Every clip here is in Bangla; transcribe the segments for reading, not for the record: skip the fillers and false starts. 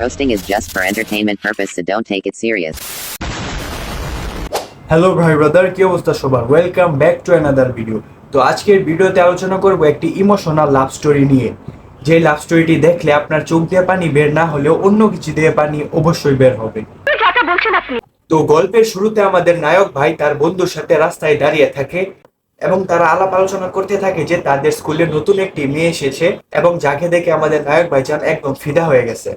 Roasting is just for entertainment purpose, so don't take it serious. Hello ভাই ব্রাদার, কি অবস্থা সবার? Welcome back to another video. তো আজকের ভিডিওতে আলোচনা করব একটি ইমোশনাল লাভ স্টোরি নিয়ে। যে লাভ স্টোরিটি দেখলে আপনার চোখ দিয়ে পানি বের না হলেও অন্য কিছু দিয়ে পানি অবশ্যই বের হবে। তো গল্পের শুরুতে আমাদের নায়ক ভাই তার বন্ধুর সাথে রাস্তায় দাঁড়িয়ে থাকে এবং তারা আলাপ আলোচনা করতে থাকে যে তাদের স্কুলে নতুন একটি মেয়ে এসেছে এবং যাকে দেখে আমাদের নায়ক ভাইজান একদম ফিদা হয়ে গেছে।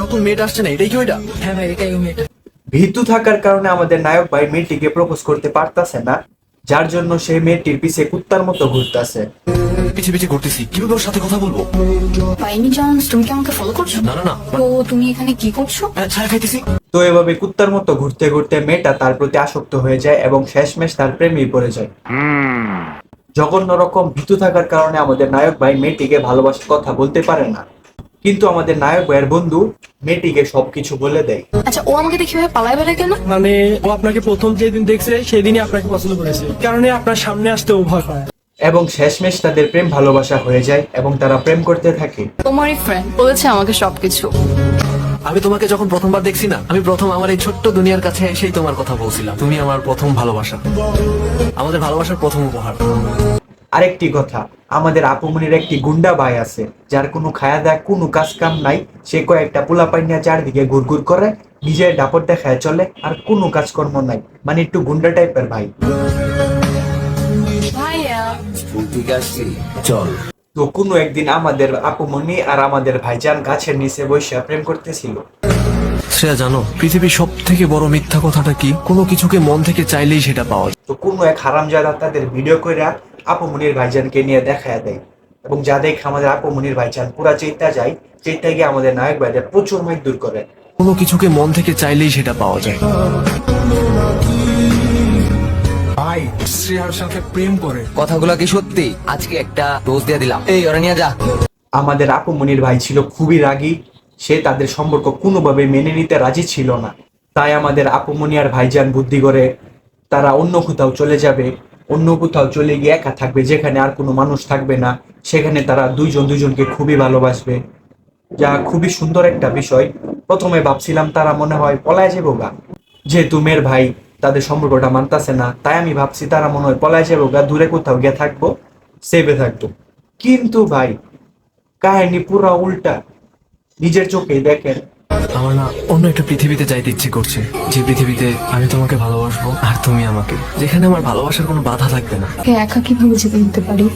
নতুন মেয়েটা আসছে না, এটাই কি ওইটা? হ্যাঁ ভাই, এটাই ওই মেয়েটা। ভীতু থাকার কারণে আমাদের নায়ক ভাই মেয়েটিকে প্রপোজ করতে পারতাছে না, যার জন্য সেই মেয়েটির পিছে কুত্তার মতো ঘুরতেছে। পিছে পিছে ঘুরতেছি, কিভাবে ওর সাথে কথা বলবো? বাইনি চান্স তুমি কি আমাকে ফলো করছো? না না না, তো তুমি এখানে কি করছো? ছায়া খাইতেছি। তো এভাবে কুত্তার মতো ঘুরতে ঘুরতে মেয়েটা তার প্রতি আসক্ত হয়ে যায় এবং শেষমেশ তার প্রেমেই পড়ে যায়। জঘন্য রকম ভীতু থাকার কারণে আমাদের নায়ক ভাই মেয়েটিকে ভালোবাসার কথা বলতে পারে না, কিন্তু আমাদের নায়ক ভাইয়ের বন্ধু মেয়েটিকে সবকিছু বলে দেয়। আচ্ছা, ও আমাকে দেখে ভাবে পালায় বেড়ায় কেন? মানে ও আপনাকে প্রথম যেদিন দেখছে সেদিনই আপনাকে পছন্দ করেছে, কারণে আপনার সামনে আসতে ও ভয় পায়। এবং শেষমেশ তাদের প্রেম ভালোবাসা হয়ে যায় এবং তারা প্রেম করতে থাকে। তোমারই ফ্রেন্ড বলেছে আমাকে সবকিছু। আমি তোমাকে যখন প্রথমবার দেখছি না, আমি প্রথম আমার এই ছোট্ট দুনিয়ার কাছে এসেই তোমার কথা বলছিলাম। তুমি আমার প্রথম ভালোবাসা, আমাদের ভালোবাসার প্রথম উপহার। আরেকটি কথা, আমাদের আপুমনির একটি গুন্ডা ভাই আছে, যার কোনো খায়া দেয় কোনো কাজ কাম নাই। সে কয়েকটা পোলা পাইনিয়া চারদিকে ঘুরঘুর করে, নিজের দাপট দেখায় চলে, আর কোনো কাজকর্ম নাই, মানে একটু গুন্ডা টাইপের ভাই। ভাইয়া ঠিক আছে, চল। তো কোনো একদিন আমাদের আপুমনি আর আমাদের ভাইজান গাছের নিচে বসে প্রেম করতেছিল। শ্রেয়া, জানো পৃথিবীর সব থেকে বড় মিথ্যা কথাটা কি? কোনো কিছুকে মন থেকে চাইলেই সেটা পাওয়া যায়। তো কোনো এক হারামজাদা তাদের ভিডিও করে আপুমনির ভাইজানকে নিয়ে দেখায় দেয়, এবং যা দেখে আমাদের আপুমনির ভাইজান পুরা চেতা যায়। চেতা গিয়ে আমাদের নায়ক ভাইদের প্রচুর মাইক দূর করে। কোনো কিছুকে মন থেকে চাইলেই সেটা পাওয়া যায়। ভাই শ্রেয়ার সাথে প্রেম করে। কথাগুলো কি সত্যি? আজকে একটা ডোজ দিয়ে দিলাম, এই ওরা নিয়ে যা। আমাদের আপুমনির ভাই ছিল খুবই রাগী, সে তাদের সম্পর্ক কোনোভাবে মেনে নিতে রাজি ছিল না। তাই আমাদের আপুমনি আর ভাইজান বুদ্ধি করে তারা অন্য কোথাও চলে যাবে, অন্য কোথাও চলে গিয়ে একা থাকবে, যেখানে আর কোনো মানুষ থাকবে না। সেখানে তারা দুইজন দুইজনকে খুবই ভালোবাসবে, যা খুবই সুন্দর একটা বিষয়। প্রথমে ভাবছিলাম তারা মনে হয় পলায় যাবো গা, যেহেতু মেয়ের ভাই তাদের সম্পর্কটা মানতাছে না, তাই আমি ভাবছি তারা মনে হয় পলায় যাবো গা, দূরে কোথাও গিয়ে থাকবো, সেভে থাকবো। কিন্তু ভাই কাহিনী পুরো উল্টা, নিজের চোখেই দেখেন। আমার না অন্য একটা পৃথিবীতে যাইতে ইচ্ছে করছে, যে পৃথিবীতে আমি তোমাকে ভালোবাসবো আর তুমি আমাকে, যেখানে আমার ভালোবাসার কোনো বাধা থাকবে না। একা কিভাবে যেতে দিতে পারি?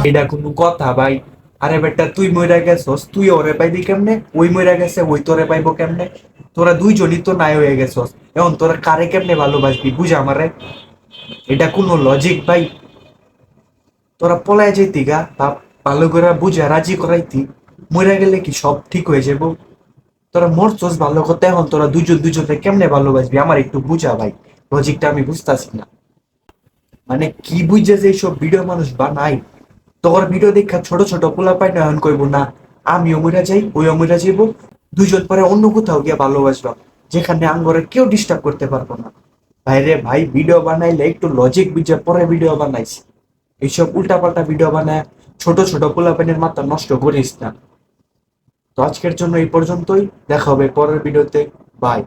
এটা কোনো কথা ভাই? আরে বেটা, তুই মইরা গেছস, তুই ওরে পাইবি কেমনে? ওই মইরা গেছে, ওই তোরে পাইবো কেমনে? তোরা দুইজনই তো নাই হয়ে গেছস, এখন তোরা কারে কেমনে ভালোবাসবি বুঝ আমারে। এটা কোনো লজিক ভাই? তোরা পলায় যাইতি গা, ভালো করে বুঝা রাজি করাইতি, মইরা গেলে কি সব ঠিক হয়ে যাবো? তোরা মরছস ভালো কথা, এখন তোরা দুজন দুজনে কেমনে ভালোবাসবি আমার একটু বুঝা ভাই। লজিকটা আমি বুঝতাছি না, মানে কি বুঝছে যে এইসব ভিডিও মানুষ বানাই। তোর ভিডিও দেখা ছোট ছোট পোলা পাই না, এখন কইব না আমিও মইরা যাই, ওইও মইরা যাইব, দুইজন পরে অন্য কোথাও গিয়ে ভালোবাসবা, যেখানে আঙ্গরে কেউ ডিস্টার্ব করতে পারবো না। ভাইরে ভাই, ভিডিও বানাইলে একটু লজিক বুঝে পরে ভিডিও বানাইছি। এইসব উল্টাপাল্টা ভিডিও বানায় ছোট ছোট পোলা পাইনের মাথা নষ্ট করিস না। তো আজকের জন্য এই পর্যন্তই, দেখা হবে পরের ভিডিওতে। বাই।